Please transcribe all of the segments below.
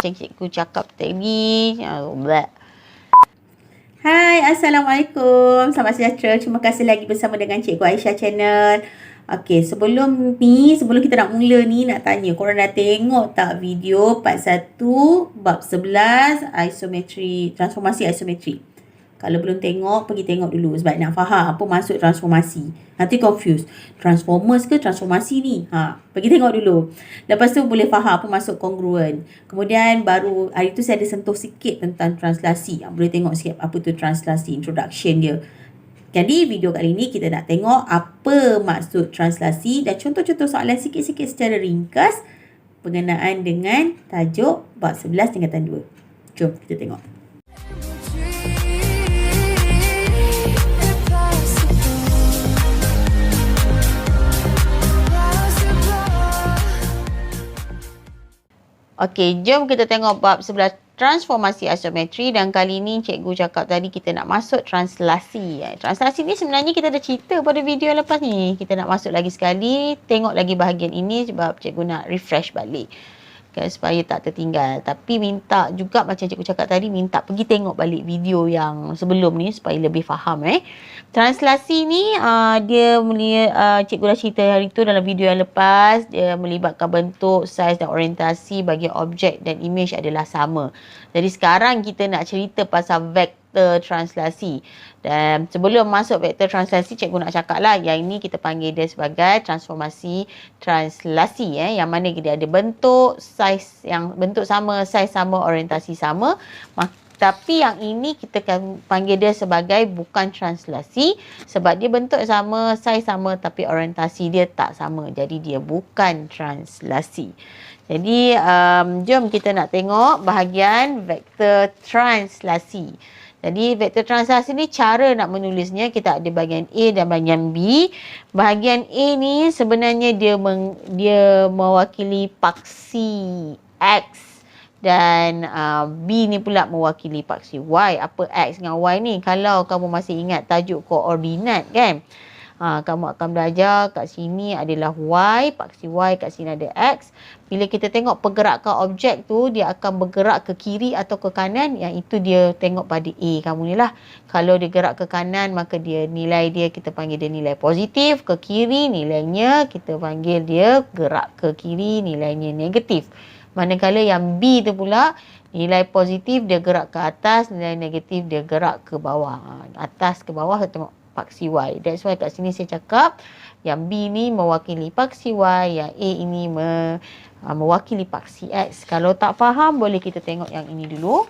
macam cikgu cakap tadi. Hai, Assalamualaikum. Selamat sejahtera. Terima kasih lagi bersama dengan Cikgu Aisyah Channel. Okey, sebelum kita nak mula ni, nak tanya, korang dah tengok tak video part 1, bab 11, isometri, transformasi isometri? Kalau belum tengok, pergi tengok dulu sebab nak faham apa maksud transformasi. Nanti confuse. Transformers ke transformasi ni? Pergi tengok dulu. Lepas tu boleh faham apa maksud kongruen. Kemudian baru hari tu saya ada sentuh sikit tentang translasi. Boleh tengok sikit apa tu translasi, introduction dia. Jadi video kali ni kita nak tengok apa maksud translasi dan contoh-contoh soalan sikit-sikit secara ringkas berkenaan dengan tajuk bab 11 tingkatan 2. Jom kita tengok. Okey, jom kita tengok bab 11 transformasi isometri dan kali ni cikgu cakap tadi kita nak masuk translasi. Translasi ni sebenarnya kita dah cerita pada video lepas ni. Kita nak masuk lagi sekali, tengok lagi bahagian ini sebab cikgu nak refresh balik. Supaya tak tertinggal. Tapi minta juga macam cikgu cakap tadi, minta pergi tengok balik video yang sebelum ni supaya lebih faham. Translasi ni cikgu dah cerita hari tu dalam video yang lepas, dia melibatkan bentuk, saiz dan orientasi bagi objek dan image adalah sama. Jadi sekarang kita nak cerita pasal vektor translasi. Dan sebelum masuk vektor translasi, cikgu nak cakap lah, yang ini kita panggil dia sebagai transformasi translasi. Yang mana dia ada bentuk, saiz yang bentuk sama, saiz sama, orientasi sama. Tapi yang ini kita akan panggil dia sebagai bukan translasi sebab dia bentuk sama, saiz sama tapi orientasi dia tak sama. Jadi dia bukan translasi. Jadi jom kita nak tengok bahagian vektor translasi. Jadi vektor translasi ni cara nak menulisnya, kita ada bahagian A dan bahagian B. Bahagian A ni sebenarnya dia mewakili paksi X dan B ni pula mewakili paksi Y. Apa X dengan Y ni? Kalau kamu masih ingat tajuk koordinat kan? Kamu akan belajar kat sini adalah Y, paksi Y, kat sini ada X. Bila kita tengok pergerakan objek tu, dia akan bergerak ke kiri atau ke kanan. Yang itu dia tengok pada A kamu ni lah. Kalau dia gerak ke kanan, maka nilai dia kita panggil dia nilai positif. Ke kiri nilainya kita panggil dia gerak ke kiri, nilainya negatif. Manakala yang B tu pula, nilai positif dia gerak ke atas, nilai negatif dia gerak ke bawah. Atas ke bawah kita tengok paksi Y. That's why kat sini saya cakap yang B ni mewakili paksi Y, yang A ini mewakili paksi X. Kalau tak faham, boleh kita tengok yang ini dulu.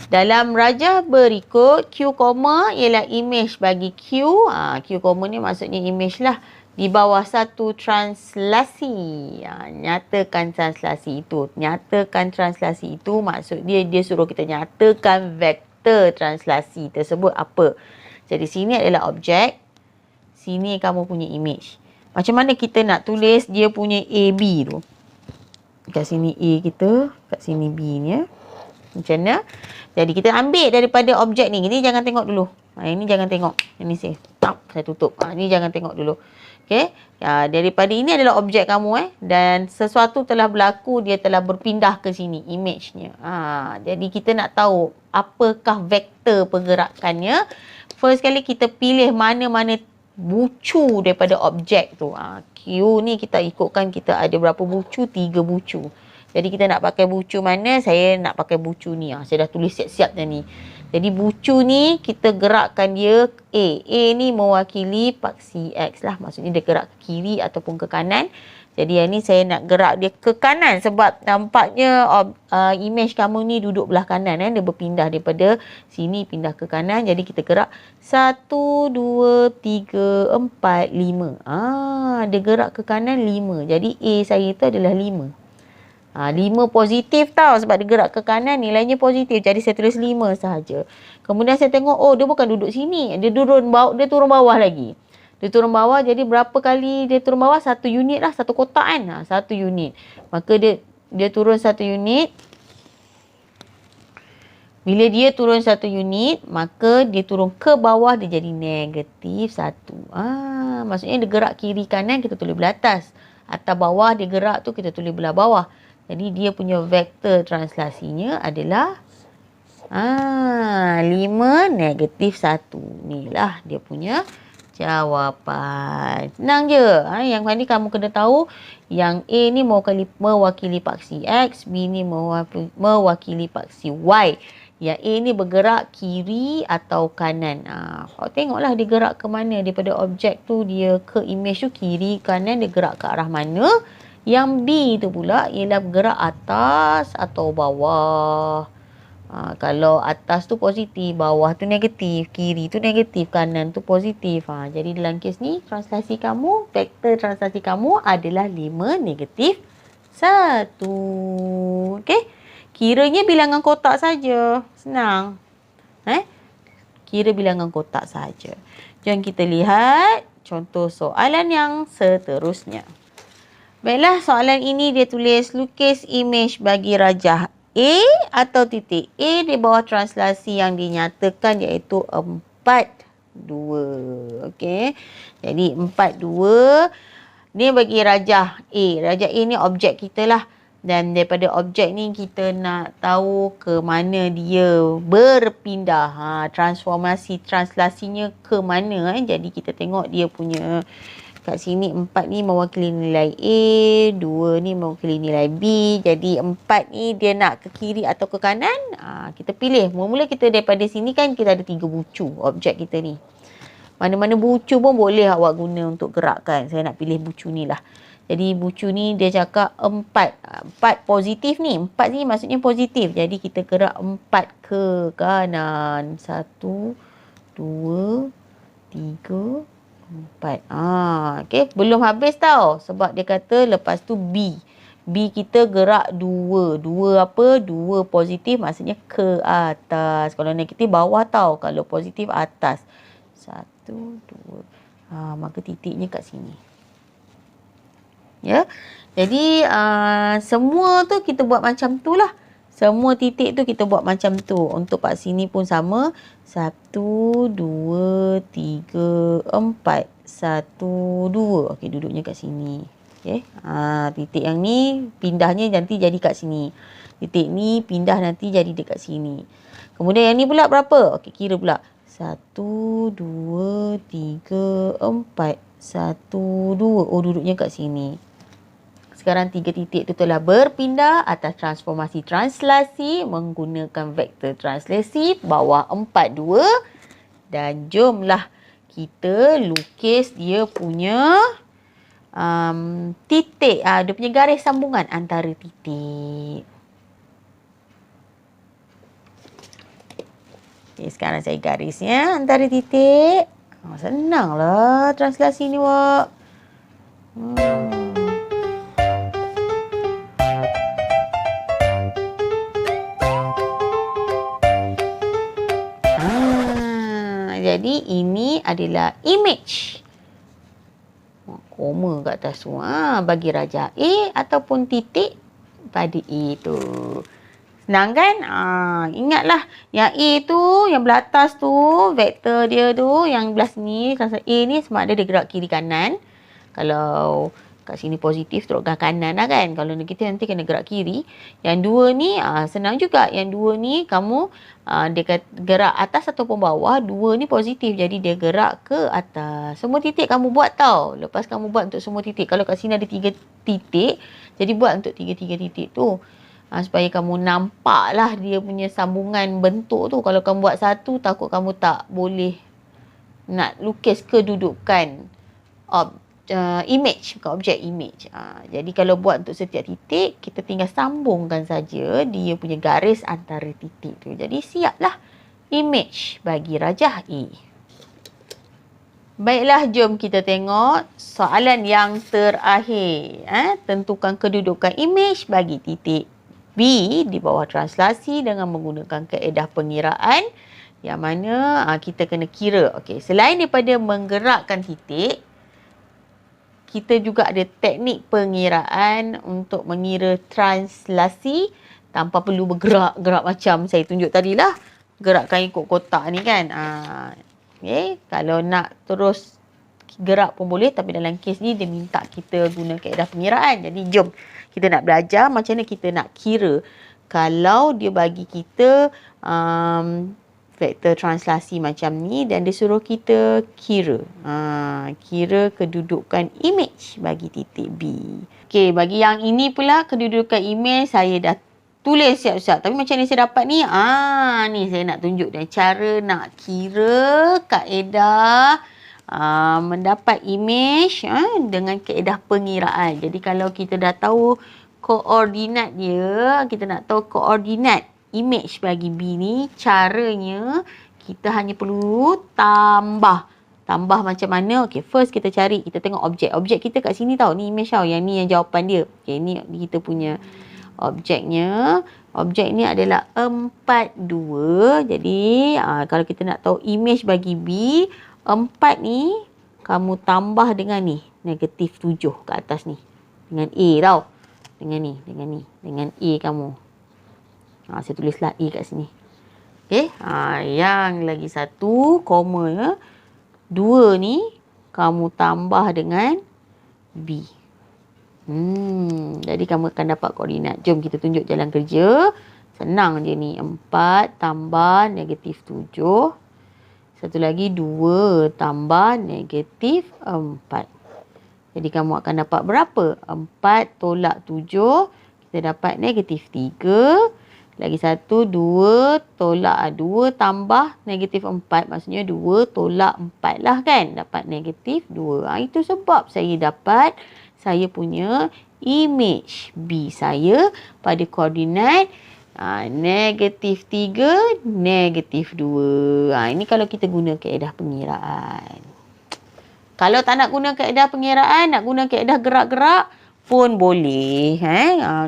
Dalam rajah berikut, Q, ialah image bagi Q. Q, ni maksudnya image lah. Di bawah satu translasi. Nyatakan translasi itu. Nyatakan translasi itu maksud dia suruh kita nyatakan vektor translasi tersebut apa. Jadi sini adalah objek. Sini kamu punya image. Macam mana kita nak tulis dia punya AB tu? Kat sini A kita. Kat sini B ni. Macam mana? Jadi kita ambil daripada objek ni. Ini jangan tengok dulu. Ini jangan tengok. Ini saya tutup. Ini jangan tengok dulu. Okay. Daripada ini adalah objek kamu. Dan sesuatu telah berlaku. Dia telah berpindah ke sini. Image-nya. Jadi kita nak tahu apakah vektor pergerakannya. First kali kita pilih mana-mana bucu daripada objek tu. Q ni kita ikutkan kita ada berapa bucu? 3 bucu. Jadi kita nak pakai bucu mana? Saya nak pakai bucu ni. Saya dah tulis siap-siap dah ni. Jadi bucu ni kita gerakkan dia A. A ni mewakili paksi X lah. Maksudnya dia gerak ke kiri ataupun ke kanan. Jadi yang ni saya nak gerak dia ke kanan sebab nampaknya image kamu ni duduk belah kanan. Dia berpindah daripada sini pindah ke kanan. Jadi kita gerak 1, 2, 3, 4, 5. Dia gerak ke kanan 5. Jadi A saya tu adalah 5. 5 positif tau sebab dia gerak ke kanan nilainya positif. Jadi saya tulis 5 sahaja. Kemudian saya tengok dia bukan duduk sini. Dia turun bawah lagi. Dia turun bawah, jadi berapa kali dia turun bawah? 1 unit lah, 1 kotak kan? 1 unit. Maka dia turun 1 unit. Bila dia turun 1 unit, maka dia turun ke bawah, dia jadi negatif 1. Maksudnya dia gerak kiri kanan, kita tulis belah atas. Atas bawah dia gerak tu, kita tulis belah bawah. Jadi dia punya vektor translasinya adalah 5 negatif 1. Inilah dia punya jawapan. Senang je. Yang ni kamu kena tahu yang A ni mewakili paksi X, B ni mewakili paksi Y. Yang A ni bergerak kiri atau kanan. Kau tengoklah dia gerak ke mana. Daripada objek tu dia ke image tu kiri, kanan, dia gerak ke arah mana. Yang B tu pula ialah bergerak atas atau bawah. Kalau atas tu positif, bawah tu negatif, kiri tu negatif, kanan tu positif. Jadi dalam kes ni, translasi kamu, vektor translasi kamu adalah 5 negatif 1. Okey? Kiranya bilangan kotak saja. Senang. Kira bilangan kotak saja. Jom kita lihat contoh soalan yang seterusnya. Baiklah, soalan ini dia tulis lukis image bagi rajah A atau titik A di bawah translasi yang dinyatakan iaitu 4, 2. Okey. Jadi 4, 2 ni bagi rajah A. Rajah A ni objek kita lah. Dan daripada objek ni kita nak tahu ke mana dia berpindah. Transformasi translasinya ke mana. Jadi kita tengok dia punya kat sini 4 ni mewakili nilai A, 2 ni mewakili nilai B. Jadi 4 ni dia nak ke kiri atau ke kanan. Kita pilih. Mula-mula kita daripada sini kan kita ada 3 bucu objek kita ni. Mana-mana bucu pun boleh awak guna untuk gerakkan. Saya nak pilih bucu ni lah. Jadi bucu ni dia cakap 4. 4 positif ni. 4 ni maksudnya positif. Jadi kita gerak 4 ke kanan. 1, 2, 3, 4. Okay. Belum habis tau. Sebab dia kata lepas tu B. B kita gerak 2. 2 apa? 2 positif maksudnya ke atas. Kalau negatif bawah tau. Kalau positif atas. 1, 2. Maka titiknya kat sini. Ya. Jadi semua tu kita buat macam tu lah. Semua titik tu kita buat macam tu. Untuk part sini pun sama. 1, 2, 3, 4. 1, 2. Okey, duduknya kat sini. Okey. Titik yang ni pindahnya nanti jadi kat sini. Titik ni pindah nanti jadi dekat sini. Kemudian yang ni pula berapa? Okey, kira pula. 1, 2, 3, 4. 1, 2. Oh, duduknya kat sini. Sekarang 3 titik tu telah berpindah atas transformasi translasi menggunakan vektor translasi bawah 4, 2. Dan jomlah kita lukis dia punya titik. Dia punya garis sambungan antara titik. Okay, sekarang saya garisnya antara titik. Senanglah translasi ni, Wak. Jadi ini adalah image. Koma kat atas tu. Bagi rajah A ataupun titik pada A tu. Senang kan? Ingatlah yang A tu, yang belah atas tu, vektor dia tu, yang belah sini, A ni sama ada dia gerak kiri kanan. Kalau kat sini positif, teruskan kanan lah kan. Kalau negatif nanti kena gerak kiri. Yang 2 ni senang juga. Yang 2 ni kamu dia gerak atas ataupun bawah. 2 ni positif. Jadi dia gerak ke atas. Semua titik kamu buat tau. Lepas kamu buat untuk semua titik. Kalau kat sini ada 3 titik. Jadi buat untuk 3 titik tu. Supaya kamu nampak lah dia punya sambungan bentuk tu. Kalau kamu buat satu, takut kamu tak boleh nak lukis kedudukan image, bukan objek, image. Jadi kalau buat untuk setiap titik, kita tinggal sambungkan saja dia punya garis antara titik tu. Jadi siaplah image bagi rajah A. Baiklah, jom kita tengok soalan yang terakhir. Tentukan kedudukan image bagi titik B di bawah translasi dengan menggunakan kaedah pengiraan yang mana kita kena kira. Okey, selain daripada menggerakkan titik, kita juga ada teknik pengiraan untuk mengira translasi tanpa perlu bergerak-gerak macam saya tunjuk tadi lah. Gerakkan ikut kotak ni kan. Okay. Kalau nak terus gerak pun boleh, tapi dalam kes ni dia minta kita guna kaedah pengiraan. Jadi jom kita nak belajar macam mana kita nak kira kalau dia bagi kita vektor translasi macam ni dan dia suruh kita kira kira kedudukan image bagi titik B. Okey, bagi yang ini pula kedudukan image saya dah tulis siap-siap. Tapi macam ni saya dapat ni, ni saya nak tunjuk dan cara nak kira kaedah mendapat image dengan kaedah pengiraan. Jadi kalau kita dah tahu koordinat dia, kita nak tahu koordinat image bagi B ni, caranya kita hanya perlu tambah. Tambah macam mana? Okey, first kita cari, kita tengok objek. Objek kita kat sini tau, ni image tau. Yang ni yang jawapan dia. Okey, ni kita punya objeknya. Objek ni adalah 42. Jadi kalau kita nak tahu image bagi B, 4 ni kamu tambah dengan ni, negatif 7 kat atas ni. Dengan A tau. Dengan ni, dengan A kamu. Saya tulislah A kat sini. Okey, yang lagi satu, koma ya. 2 ni kamu tambah dengan B. Jadi kamu akan dapat koordinat. Jom kita tunjuk jalan kerja. Senang je ni. 4 tambah negatif 7. Satu lagi 2 tambah negatif 4. Jadi kamu akan dapat berapa? 4 tolak 7. Kita dapat negatif 3. Lagi satu 2 tolak 2 tambah negatif 4. Maksudnya 2 tolak 4 lah kan. Dapat negatif 2. Itu sebab saya dapat saya punya image B saya pada koordinat negatif 3, negatif 2. Ini kalau kita guna kaedah pengiraan. Kalau tak nak guna kaedah pengiraan, nak guna kaedah gerak-gerak pun boleh.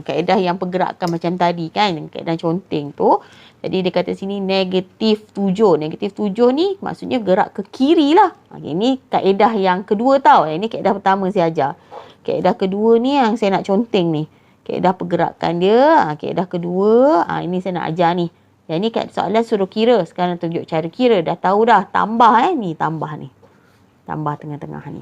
Kaedah yang pergerakan macam tadi kan, kaedah conteng tu. Jadi dia kata sini negatif 7. Negatif 7 ni maksudnya gerak ke kiri lah. Ini kaedah yang kedua tau. Ini kaedah pertama saya ajar. Kaedah kedua ni yang saya nak conteng ni. Kaedah pergerakan dia. Kaedah kedua. Ini saya nak ajar ni. Yang ni kat soalan suruh kira. Sekarang tunjuk cara kira. Dah tahu dah. Tambah ni. Tambah ni. Tambah tengah-tengah ni.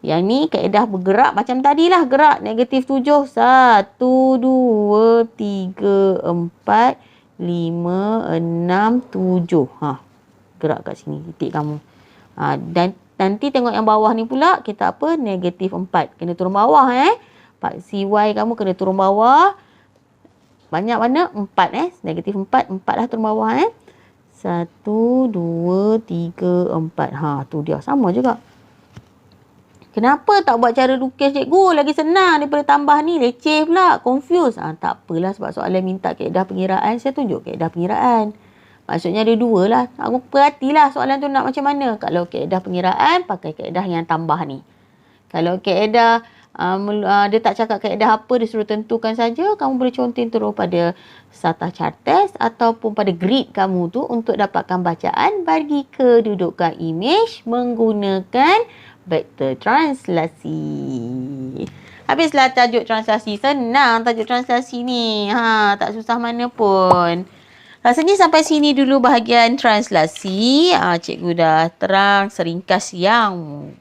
Yang ni kaedah bergerak macam tadilah. Gerak negatif 7. 1, 2, 3, 4, 5, 6, 7. Gerak kat sini. Titik kamu. Dan nanti tengok yang bawah ni pula. Kita apa? Negatif 4. Kena turun bawah. Part CY kamu kena turun bawah. Banyak mana? 4. Negatif 4. 4 lah turun bawah. 1, 2, 3, 4. Tu dia. Sama juga. Kenapa tak buat cara lukis cikgu? Lagi senang daripada tambah ni. Leceh pula. Confuse. Tak apalah sebab soalan minta kaedah pengiraan. Saya tunjuk kaedah pengiraan. Maksudnya ada dua lah. Aku perhatilah soalan tu nak macam mana. Kalau kaedah pengiraan, pakai kaedah yang tambah ni. Kalau kaedah, dia tak cakap kaedah apa, dia suruh tentukan saja. Kamu boleh conteng terus pada Stata Chartest ataupun pada grid kamu tu untuk dapatkan bacaan bagi kedudukan image menggunakan vektor translasi. Habislah tajuk translasi. Senang tajuk translasi ni. Tak susah mana pun. Rasanya sampai sini dulu bahagian translasi. Cikgu dah terang seringkas yang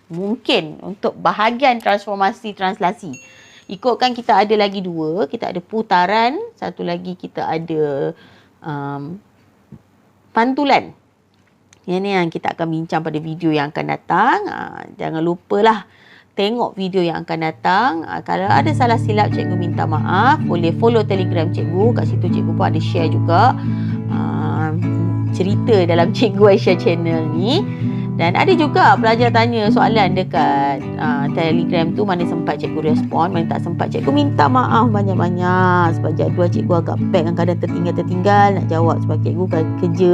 mungkin untuk bahagian transformasi translasi. Ikutkan kita ada lagi dua. Kita ada putaran. Satu lagi kita ada pantulan. Yang ni yang kita akan bincang pada video yang akan datang. Jangan lupalah tengok video yang akan datang. Kalau ada salah silap, cikgu minta maaf. Boleh follow Telegram cikgu. Kat situ cikgu pun ada share juga cerita dalam Cikgu Aisyah channel ni. Dan ada juga pelajar tanya soalan dekat Telegram tu, mana sempat cikgu respon, mana tak sempat. Cikgu minta maaf banyak-banyak sebab jadual cikgu agak pack, kadang tertinggal-tertinggal nak jawab sebab cikgu kan kerja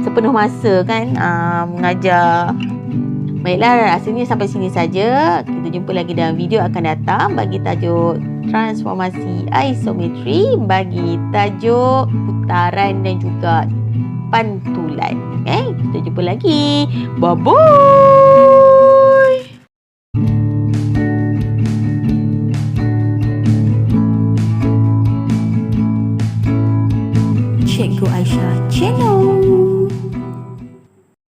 sepenuh masa kan, mengajar. Baiklah, rasanya sampai sini saja. Kita jumpa lagi dalam video akan datang bagi tajuk transformasi isometri, bagi tajuk putaran dan juga pantulan. Kita jumpa lagi. Bye-bye.